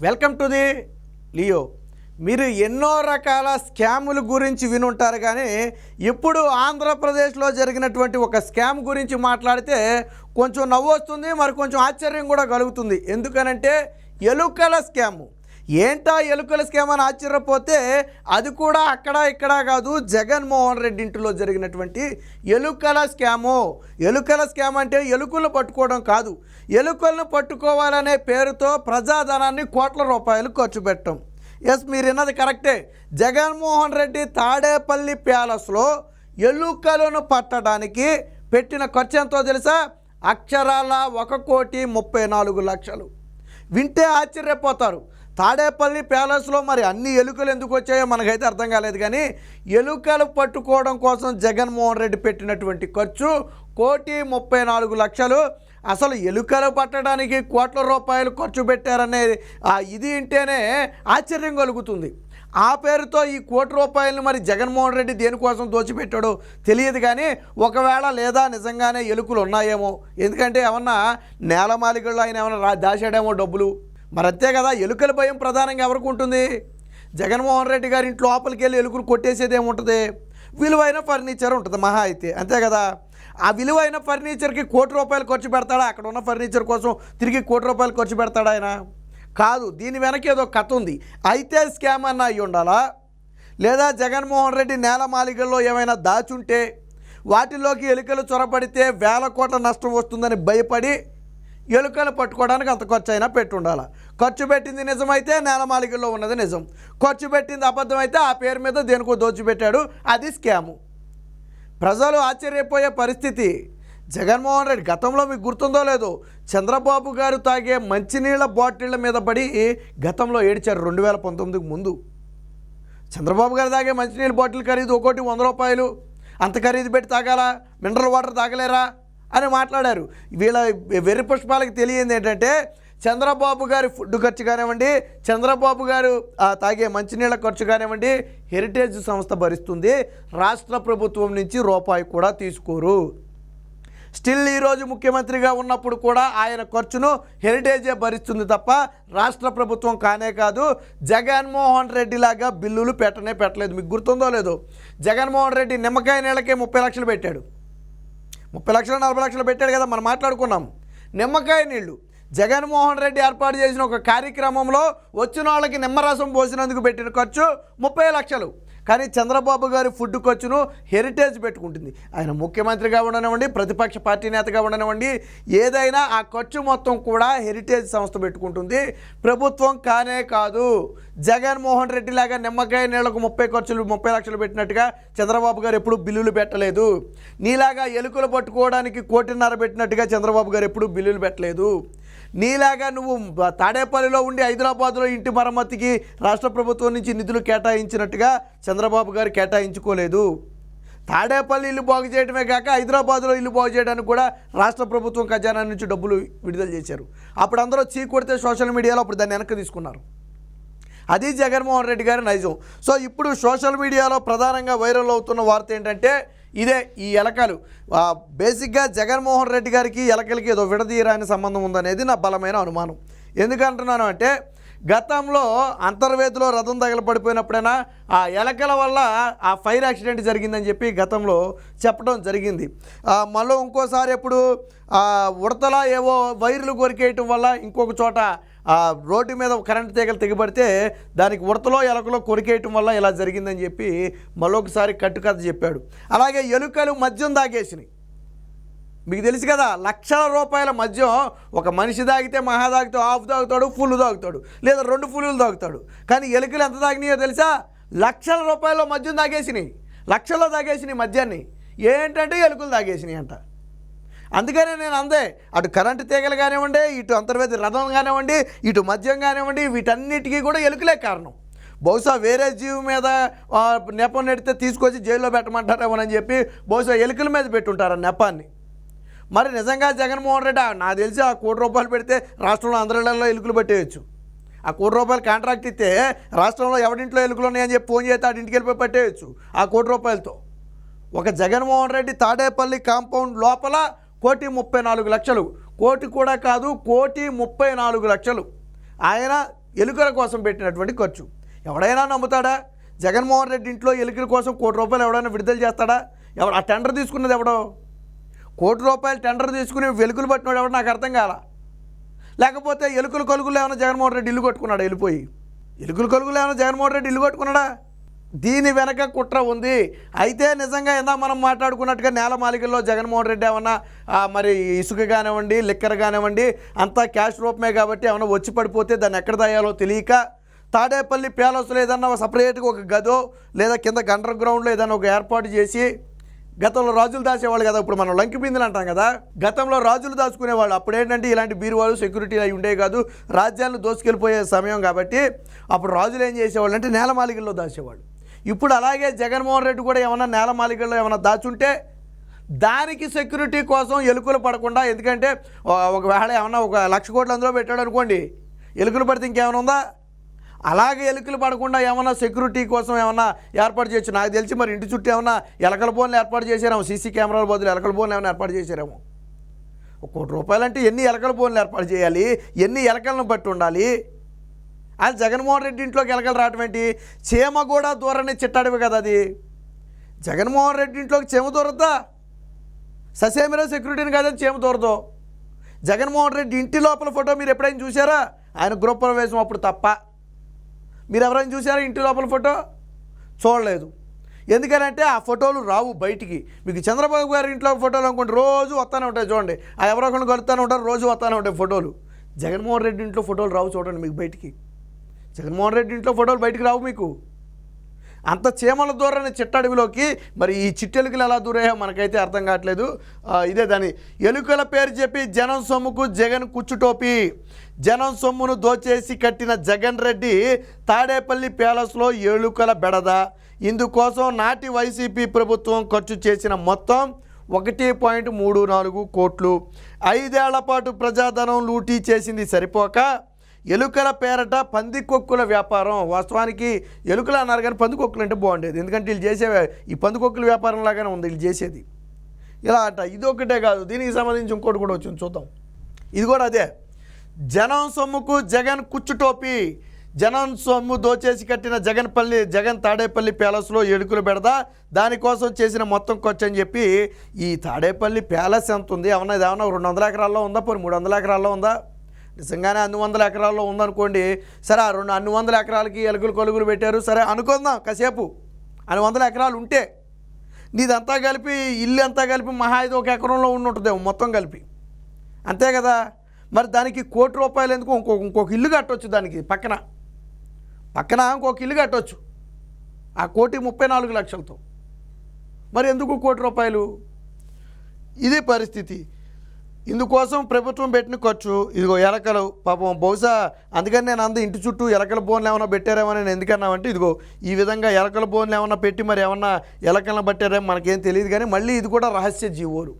Welcome to the Leo. మీరు ఎన్నో రకాల స్కాముల గురించి వినుంటారు, కానీ ఇప్పుడు ఆంధ్రప్రదేశ్లో జరిగినటువంటి ఒక స్కామ్ గురించి మాట్లాడితే కొంచెం నవ్వు వస్తుంది, మరి కొంచెం ఆశ్చర్యం కూడా కలుగుతుంది. ఎందుకనంటే ఎలుకల స్కాము. ఏంటా ఎలుకల స్కామ్ అని ఆశ్చర్యపోతే అది కూడా అక్కడ ఇక్కడ కాదు, జగన్మోహన్ రెడ్డి ఇంటిలో జరిగినటువంటి ఎలుకల స్కాము. ఎలుకల స్కామ్ అంటే ఎలుకలను పట్టుకోవడం కాదు, ఎలుకలను పట్టుకోవాలనే పేరుతో ప్రజాధనాన్ని కోట్ల రూపాయలు ఖర్చు పెట్టడం. ఎస్, మీరు విన్నది కరెక్టే. జగన్మోహన్ రెడ్డి తాడేపల్లి ప్యాలెస్లో ఎలుకలను పట్టడానికి పెట్టిన ఖర్చు ఎంతో తెలుసా? అక్షరాల 1,34,00,000. వింటే ఆశ్చర్యపోతారు. తాడేపల్లి ప్యాలెస్లో మరి అన్ని ఎలుకలు ఎందుకు వచ్చాయో మనకైతే అర్థం కాలేదు, కానీ ఎలుకలు పట్టుకోవడం కోసం జగన్మోహన్ రెడ్డి పెట్టినటువంటి ఖర్చు 1,34,00,000. అసలు ఎలుకలు పట్టడానికి కోట్ల రూపాయలు ఖర్చు పెట్టారనే ఇది వింటేనే ఆశ్చర్యం కలుగుతుంది. ఆ పేరుతో ఈ కోటి రూపాయలను మరి జగన్మోహన్ రెడ్డి దేనికోసం దోచిపెట్టాడో తెలియదు, కానీ ఒకవేళ లేదా నిజంగానే ఎలుకలు ఉన్నాయేమో. ఎందుకంటే ఏమన్నా నేలమాలికల్లో ఆయన ఏమన్నా దాచాడేమో డబ్బులు. మరి అంతే కదా, ఎలుకల భయం ప్రధానంగా ఎవరికి ఉంటుంది? జగన్మోహన్ రెడ్డి గారి ఇంట్లో లోపలికి వెళ్ళి ఎలుకలు కొట్టేసేది ఏముంటుంది? విలువైన ఫర్నిచర్ ఉంటుంది మహా అయితే, అంతే కదా. ఆ విలువైన ఫర్నిచర్కి కోటి రూపాయలు ఖర్చు పెడతాడా? అక్కడ ఉన్న ఫర్నిచర్ కోసం తిరిగి కోటి రూపాయలు ఖర్చు పెడతాడా ఆయన? కాదు. దీని వెనక ఏదో కథ ఉంది. అయితే స్కామ్ అన్న అయ్యి ఉండాలా, లేదా జగన్మోహన్ రెడ్డి నేలమాలికల్లో ఏమైనా దాచుంటే వాటిలోకి ఎలుకలు చొరబడితే వేల కోట్ల నష్టం వస్తుందని భయపడి ఎలుకలు పట్టుకోవడానికి అంత ఖర్చు అయినా పెట్టి ఉండాలి. ఖర్చు పెట్టింది నిజమైతే నేలమాలికల్లో ఉన్నది నిజం, ఖర్చు పెట్టింది అబద్ధమైతే ఆ పేరు మీద దేనికో దోచిపెట్టాడు, అది స్కాము. ప్రజలు ఆశ్చర్యపోయే పరిస్థితి. జగన్మోహన్ రెడ్డి గతంలో మీకు గుర్తుందో లేదో, చంద్రబాబు గారు తాగే మంచినీళ్ళ బాటిళ్ళ మీద పడి గతంలో ఏడ్చారు 2019కు ముందు. చంద్రబాబు గారు తాగే మంచినీళ్ళ బాటిల్ ఖరీదు ఒకటి 100 రూపాయలు, అంత ఖరీదు పెట్టి తాగాలా? మినరల్ వాటర్ తాగలేరా అని మాట్లాడారు. వీళ్ళ వెర్రి పుష్పాలకు తెలియంది ఏంటంటే చంద్రబాబు గారి ఫుడ్ ఖర్చు కానివ్వండి, చంద్రబాబు గారు తాగే మంచినీళ్ళ ఖర్చు కానివ్వండి హెరిటేజ్ సంస్థ భరిస్తుంది, రాష్ట్ర ప్రభుత్వం నుంచి రూపాయి కూడా తీసుకోరు. స్టిల్ ఈరోజు ముఖ్యమంత్రిగా ఉన్నప్పుడు కూడా ఆయన ఖర్చును హెరిటేజే భరిస్తుంది తప్ప రాష్ట్ర ప్రభుత్వం కానే కాదు. జగన్మోహన్ రెడ్డి లాగా బిల్లులు పెట్టలేదు. మీకు గుర్తుందో లేదో, జగన్మోహన్ రెడ్డి నిమ్మకాయ నీళ్ళకే 30 లక్షలు పెట్టాడు. 30 లక్షలు 40 లక్షలు పెట్టాడు కదా, మనం మాట్లాడుకున్నాం. నిమ్మకాయ నీళ్లు జగన్మోహన్ రెడ్డి ఏర్పాటు చేసిన ఒక కార్యక్రమంలో వచ్చిన వాళ్ళకి నిమ్మరసం పోసినందుకు పెట్టిన ఖర్చు 30 లక్షలు. కానీ చంద్రబాబు గారి ఫుడ్ ఖర్చును హెరిటేజ్ పెట్టుకుంటుంది. ఆయన ముఖ్యమంత్రిగా ఉండనివ్వండి, ప్రతిపక్ష పార్టీ నేతగా ఉండనివ్వండి, ఏదైనా ఆ ఖర్చు మొత్తం కూడా హెరిటేజ్ సంస్థ పెట్టుకుంటుంది, ప్రభుత్వం కానే కాదు. జగన్మోహన్ రెడ్డి లాగా నిమ్మకాయ నీళ్లకు 30 లక్షలు పెట్టినట్టుగా చంద్రబాబు గారు ఎప్పుడూ బిల్లులు పెట్టలేదు. నీలాగా ఎలుకలు పట్టుకోవడానికి 1,50,00,000 పెట్టినట్టుగా చంద్రబాబు గారు ఎప్పుడూ బిల్లులు పెట్టలేదు. నీలాగా నువ్వు తాడేపల్లిలో ఉండి హైదరాబాద్లో ఇంటి మరమ్మతికి రాష్ట్ర ప్రభుత్వం నుంచి నిధులు కేటాయించినట్టుగా చంద్రబాబు గారు కేటాయించుకోలేదు. తాడేపల్లి ఇల్లు బాగు చేయడమే కాక హైదరాబాద్లో ఇల్లు బాగు చేయడానికి కూడా రాష్ట్ర ప్రభుత్వం ఖజానా నుంచి డబ్బులు విడుదల చేశారు. అప్పుడు అందరూ చీకొడితే సోషల్ మీడియాలో అప్పుడు దాన్ని వెనక్కి తీసుకున్నారు. అది జగన్మోహన్ రెడ్డి గారి నైజం. సో ఇప్పుడు సోషల్ మీడియాలో ప్రధానంగా వైరల్ అవుతున్న వార్త ఏంటంటే ఇదే, ఈ ఎలకలు. బేసిక్గా జగన్మోహన్ రెడ్డి గారికి ఎలకలకి ఏదో విడదీయరాని సంబంధం ఉందనేది నా బలమైన అనుమానం. ఎందుకంటున్నాను అంటే గతంలో అంతర్వేదిలో రథం తగలపడిపోయినప్పుడైనా ఆ ఎలకల వల్ల ఆ ఫైర్ యాక్సిడెంట్ జరిగిందని చెప్పి గతంలో చెప్పడం జరిగింది. మళ్ళీ ఇంకోసారి ఎప్పుడు ఉడతల ఏవో వైర్లు కొరికేయటం వల్ల ఇంకొక చోట రోడ్డు మీద కరెంటు తీగలు తెగిపడితే దానికి ఉడతలో ఎలకలో కొరికేయటం వల్ల ఇలా జరిగిందని చెప్పి మళ్ళొకసారి కట్టుకథ చెప్పాడు. అలాగే ఎలుకలు మద్యం తాగేసినాయి. మీకు తెలుసు కదా, లక్షల రూపాయల మద్యం ఒక మనిషి తాగితే మహా తాగితే హాఫ్ తాగుతాడు, ఫుల్ తాగుతాడు, లేదా 2 ఫుల్లు తాగుతాడు. కానీ ఎలుకలు ఎంత తాగినాయో తెలుసా? లక్షల రూపాయల మద్యం తాగేసినాయి, లక్షల్లో తాగేసినాయి మద్యాన్ని. ఏంటంటే ఎలుకలు తాగేసినాయి అంట. అందుకనే నేను అందే, అటు కరెంటు తీగలు కానివ్వండి, ఇటు అంతర్వేది రథం కానివ్వండి, ఇటు మద్యం కానివ్వండి, వీటన్నిటికీ కూడా ఎలుకలే కారణం. బహుశా వేరే జీవి మీద నెపం నెడితే తీసుకొచ్చి జైల్లో పెట్టమంటారేమోనని చెప్పి బహుశా ఎలుకల మీద పెట్టుంటారు ఆ నెపాన్ని. మరి నిజంగా జగన్మోహన్ రెడ్డి నాకు తెలిసి ఆ 1,00,00,000 రూపాయలు పెడితే రాష్ట్రంలో అందరిలో ఎలుకలు పెట్టేయచ్చు. ఆ 1,00,00,000 రూపాయలు కాంట్రాక్ట్ ఇస్తే రాష్ట్రంలో ఎవరింట్లో ఎలుకలు ఉన్నాయని చెప్పి ఫోన్ చేస్తే ఇంటికి వెళ్ళిపోయి పెట్టేయచ్చు ఆ 1,00,00,000 రూపాయలతో. ఒక జగన్మోహన్ రెడ్డి తాడేపల్లి కాంపౌండ్ లోపల 1,34,00,000, కోటి కూడా కాదు 1,34,00,000 ఆయన ఎలుకల కోసం పెట్టినటువంటి ఖర్చు. ఎవడైనా నమ్ముతాడా? జగన్మోహన్ రెడ్డి ఇంట్లో ఎలుకల కోసం ₹1 ఎవడైనా విడుదల చేస్తాడా? ఎవడు ఆ టెండర్ తీసుకున్నది ఎవడో? ₹1 టెండర్ తీసుకుని వెలుకలు పట్టినాడు ఎవడు? నాకు అర్థం కాల. లేకపోతే ఎలుకలు కొలుగులు ఏమైనా జగన్మోహన్ రెడ్డి ఇల్లు కొట్టుకున్నాడా? వెళ్ళిపోయి ఎలుకలు కొలుగులు ఏమైనా జగన్మోహన్ రెడ్డి ఇల్లు కొట్టుకున్నాడా? దీని వెనక కుట్ర ఉంది. అయితే నిజంగా ఇందా మనం మాట్లాడుకున్నట్టుగా నేలమాలికల్లో జగన్మోహన్ రెడ్డి ఏమన్నా మరి ఇసుక కానివ్వండి, లిక్కర్ కానివ్వండి అంతా క్యాష్ రూపమే కాబట్టి ఏమన్నా వచ్చి పడిపోతే దాన్ని ఎక్కడ దాయాలో తెలియక తాడేపల్లి ప్యాలెస్లో ఏదన్నా సపరేట్గా ఒక గదో లేదా కింద అండర్ గ్రౌండ్లో ఏదైనా ఒక ఏర్పాటు చేసి, గతంలో రాజులు దాచేవాళ్ళు కదా, ఇప్పుడు మనం లంకి బిందులు అంటాం కదా, గతంలో రాజులు దాచుకునేవాళ్ళు. అప్పుడు ఏంటంటే ఇలాంటి బీరువాళ్ళు సెక్యూరిటీలు అవి ఉండేవి కాదు, రాజ్యాలను దోసుకెళ్ళిపోయే సమయం కాబట్టి అప్పుడు రాజులు ఏం చేసేవాళ్ళు అంటే నేలమాలికల్లో దాచేవాళ్ళు. ఇప్పుడు అలాగే జగన్మోహన్ రెడ్డి కూడా ఏమన్నా నేలమాలికల్లో ఏమైనా దాచుంటే దానికి సెక్యూరిటీ కోసం ఎలుకలు పడకుండా, ఎందుకంటే ఒకవేళ ఏమన్నా 1,00,000 కోట్లు అందులో పెట్టాడు అనుకోండి, ఎలుకలు పడితే ఇంకేమైనా ఉందా? అలాగే ఎలుకలు పడకుండా ఏమన్నా సెక్యూరిటీ కోసం ఏమన్నా ఏర్పాటు చేయొచ్చు. నాకు తెలిసి మరి ఇంటి చుట్టూ ఏమన్నా ఎలకల బోన్లు ఏర్పాటు చేశారేమో, సీసీ కెమెరాల బదులు ఎలకల బోన్లు ఏమైనా ఏర్పాటు చేశారేమో. ₹1 అంటే ఎన్ని ఎలకల బోన్లు ఏర్పాటు చేయాలి? ఎన్ని ఎలకలను బట్టి ఉండాలి? అది జగన్మోహన్ రెడ్డి ఇంట్లోకి ఎలకలు రావటం ఏంటి? చీమ కూడా దూరని చిట్టాడివి కదా అది. జగన్మోహన్ రెడ్డి ఇంట్లోకి చీమ దూరద్దా? ససేమిరా సెక్యూరిటీని కాదని చీమ దూరదు. జగన్మోహన్ రెడ్డి ఇంటి లోపల ఫోటో మీరు ఎప్పుడైనా చూసారా? ఆయన గృహప్రవేశం అప్పుడు తప్ప. మీరు ఎవరైనా చూసారా ఇంటి లోపల ఫోటో? చూడలేదు. ఎందుకనంటే ఆ ఫోటోలు రావు బయటికి. మీకు చంద్రబాబు గారి ఇంట్లో ఫోటోలు అనుకోండి రోజు వస్తూనే ఉంటాయి, చూడండి. ఆ ఎవరో ఒకరిని కలుస్తూనే ఉంటారు, రోజు వస్తూనే ఉంటాయి ఫోటోలు. జగన్మోహన్ రెడ్డి ఇంట్లో ఫోటోలు రావు, చూడండి మీకు బయటికి. జగన్మోహన్ రెడ్డి ఇంట్లో ఫోటోలు బయటికి రావు మీకు. అంత చీమల దూరాన్ని చిట్టడవిలోకి మరి ఈ చిట్టెలుకలు ఎలా దూరాయో మనకైతే అర్థం కావట్లేదు. ఇదే దాని ఎలుకల పేరు చెప్పి జనం సొమ్ముకు జగన్ కుచ్చుటోపి. జనం సొమ్మును దోచేసి కట్టిన జగన్ రెడ్డి తాడేపల్లి ప్యాలెస్లో ఎలుకల బెడద. ఇందుకోసం నాటి వైసీపీ ప్రభుత్వం ఖర్చు చేసిన మొత్తం 1.34 కోట్లు. 5 ఏళ్ల పాటు ప్రజాధనం లూటీ చేసింది సరిపోక ఎలుకల పేరట పందికొక్కుల వ్యాపారం. వాస్తవానికి ఎలుకలు అన్నారు కానీ పందికొక్కులు అంటే బాగుండేది, ఎందుకంటే వీళ్ళు చేసే ఈ పందికొక్కుల వ్యాపారం లాగానే ఉంది వీళ్ళు చేసేది. ఇలా అంట. ఇది ఒకటే కాదు, దీనికి సంబంధించి ఇంకోటి కూడా వచ్చింది, చూద్దాం. ఇది కూడా అదే. జనం సొమ్ముకు జగన్ కుచ్చుటోపి. జనం సొమ్ము దోచేసి కట్టిన జగన్ తాడేపల్లి ప్యాలెస్లో ఎలుకలు పెడదా, దానికోసం చేసిన మొత్తం ఖర్చు అని చెప్పి. ఈ తాడేపల్లి ప్యాలెస్ ఎంత ఉంది? ఏమన్నా 200 ఎకరాల్లో ఉందా? పోనీ 300 ఎకరాల్లో ఉందా? నిజంగానే 100 ఎకరాల్లో ఉందనుకోండి, సరే ఆ 100 ఎకరాలకి ఎలుకలు కొలుగులు పెట్టారు, సరే అనుకుందాం కాసేపు. 100 ఎకరాలు ఉంటే నీదంతా కలిపి ఇల్లు అంతా కలిపి మహా 1 ఎకరంలో ఉంటుందేమో మొత్తం కలిపి, అంతే కదా. మరి దానికి ₹1 ఎందుకు? ఇంకొక ఇల్లు కట్టవచ్చు, దానికి పక్కన ఇంకొక ఇల్లు కట్టవచ్చు ఆ ₹1,34,00,000తో. మరి ఎందుకు ₹1? ఇది పరిస్థితి. ఇందుకోసం ప్రభుత్వం పెట్టిన ఖర్చు. ఇదిగో ఎలకలు పాపం, బహుశా అందుకని నేను ఇంటి చుట్టూ ఎలకల బోన్లు ఏమైనా పెట్టారేమో నేను ఎందుకన్నామంటే, ఇదిగో ఈ విధంగా ఎలకల బోన్లు ఏమన్నా పెట్టి మరి ఏమన్నా ఎలకలను పట్టారేమో మనకేం తెలియదు. కానీ మళ్ళీ ఇది కూడా రహస్య జీవోలు,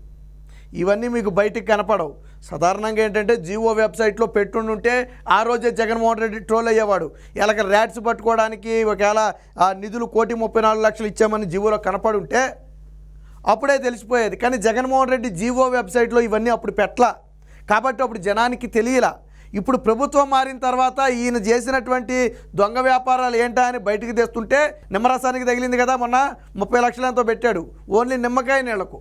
ఇవన్నీ మీకు బయటికి కనపడవు. సాధారణంగా ఏంటంటే జీవో వెబ్సైట్లో పెట్టుండుంటే ఆ రోజే జగన్మోహన్ రెడ్డి ట్రోల్ అయ్యేవాడు. ఎలక ర్యాట్స్ పట్టుకోవడానికి ఒకవేళ ఆ నిధులు ₹1,34,00,000 ఇచ్చామని జీవోలో కనపడుంటే అప్పుడే తెలిసిపోయేది. కానీ జగన్మోహన్ రెడ్డి జీవో వెబ్సైట్లో ఇవన్నీ అప్పుడు పెట్టలా కాబట్టి అప్పుడు జనానికి తెలియలా. ఇప్పుడు ప్రభుత్వం మారిన తర్వాత ఈయన చేసినటువంటి దొంగ వ్యాపారాలు ఏంటా అని బయటికి తెస్తుంటే నిమ్మరసానికి తగిలింది కదా. మొన్న 30 లక్షలు ఎంతో పెట్టాడు ఓన్లీ నిమ్మకాయ నీళ్లకు.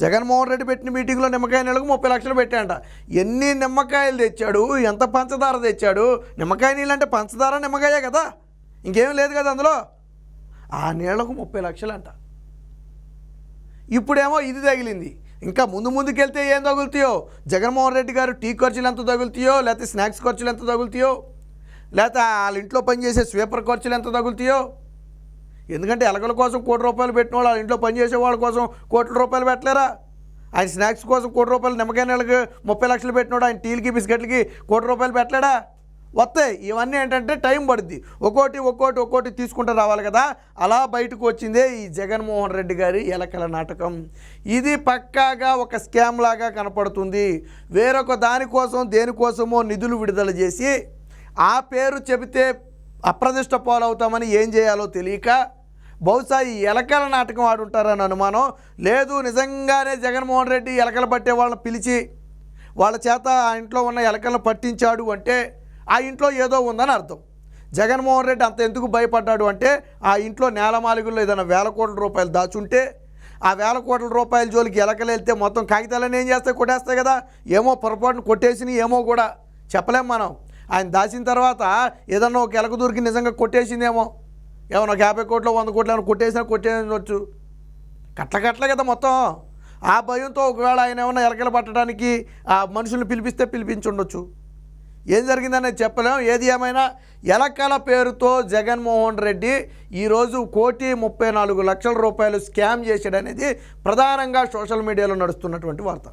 జగన్మోహన్ రెడ్డి పెట్టిన మీటింగ్లో నిమ్మకాయ నీళ్ళకు 30 లక్షలు పెట్టాడంట. ఎన్ని నిమ్మకాయలు తెచ్చాడు, ఎంత పంచదార తెచ్చాడు? నిమ్మకాయ నీళ్ళు అంటే పంచదార నిమ్మకాయే కదా, ఇంకేం లేదు కదా అందులో. ఆ నీళ్లకు 30 లక్షలు అంట. ఇప్పుడేమో ఇది తగిలింది. ఇంకా ముందుకెళ్తే ఏం తగులుతాయో, జగన్మోహన్ రెడ్డి గారు టీ ఖర్చులు ఎంత తగులుతాయో, లేకపోతే స్నాక్స్ ఖర్చులు ఎంత తగులుతాయో, లేకపోతే వాళ్ళ ఇంట్లో పనిచేసే స్వీపర్ ఖర్చులు ఎంత తగులుతాయో. ఎందుకంటే ఎలకల కోసం ₹1 పెట్టిన వాళ్ళు వాళ్ళ ఇంట్లో పనిచేసే వాళ్ళ కోసం ₹1 పెట్టలేరా? ఆయన స్నాక్స్ కోసం ₹1 నిమ్మకాయ నీళ్ళకి 30 లక్షలు పెట్టినాడు, ఆయన టీలకి బిస్కెట్లకి ₹1 పెట్టలేడా? వస్తాయి. ఇవన్నీ ఏంటంటే టైం పడుద్ది, ఒక్కోటి తీసుకుంటూ రావాలి కదా. అలా బయటకు వచ్చిందే ఈ జగన్మోహన్ రెడ్డి గారి ఎలకల నాటకం. ఇది పక్కాగా ఒక స్కామ్ లాగా కనపడుతుంది. వేరొక దానికోసం దేనికోసమో నిధులు విడుదల చేసి ఆ పేరు చెబితే అప్రదిష్ట పాలవుతామని ఏం చేయాలో తెలియక బహుశా ఈ ఎలకల నాటకం ఆడుంటారని అనుమానం. లేదు నిజంగానే జగన్మోహన్ రెడ్డి ఎలకలు పట్టే వాళ్ళని పిలిచి వాళ్ళ చేత ఆ ఇంట్లో ఉన్న ఎలకలను పట్టించాడు అంటే ఆ ఇంట్లో ఏదో ఉందని అర్థం. జగన్మోహన్ రెడ్డి అంత ఎందుకు భయపడ్డాడు అంటే ఆ ఇంట్లో నేలమాలిగుల్లో ఏదైనా వేల కోట్ల రూపాయలు దాచుంటే ఆ వేల కోట్ల రూపాయల జోలికి ఎలకలేస్తే మొత్తం కాగితాలన్నీ ఏం చేస్తాయి, కొట్టేస్తాయి కదా. ఏమో పొరపాటును కొట్టేసినవి ఏమో కూడా చెప్పలేం మనం. ఆయన దాచిన తర్వాత ఏదన్నా ఒక ఎలక దూరికి నిజంగా కొట్టేసిందేమో, ఏమన్నా 50 కోట్లు 100 కోట్లు ఏమైనా కొట్టేసినా కొట్టేయచ్చు. కట్ల కదా మొత్తం. ఆ భయంతో ఒకవేళ ఆయన ఏమన్నా ఎలకలు పట్టడానికి ఆ మనుషుల్ని పిలిపిస్తే పిలిపించుండొచ్చు. ఏం జరిగిందనేది చెప్పలేం. ఏది ఏమైనా ఎలకల పేరుతో జగన్మోహన్ రెడ్డి ఈరోజు 1,34,00,000 రూపాయలు స్కామ్ చేశాడనేది ప్రధానంగా సోషల్ మీడియాలో నడుస్తున్నటువంటి వార్త.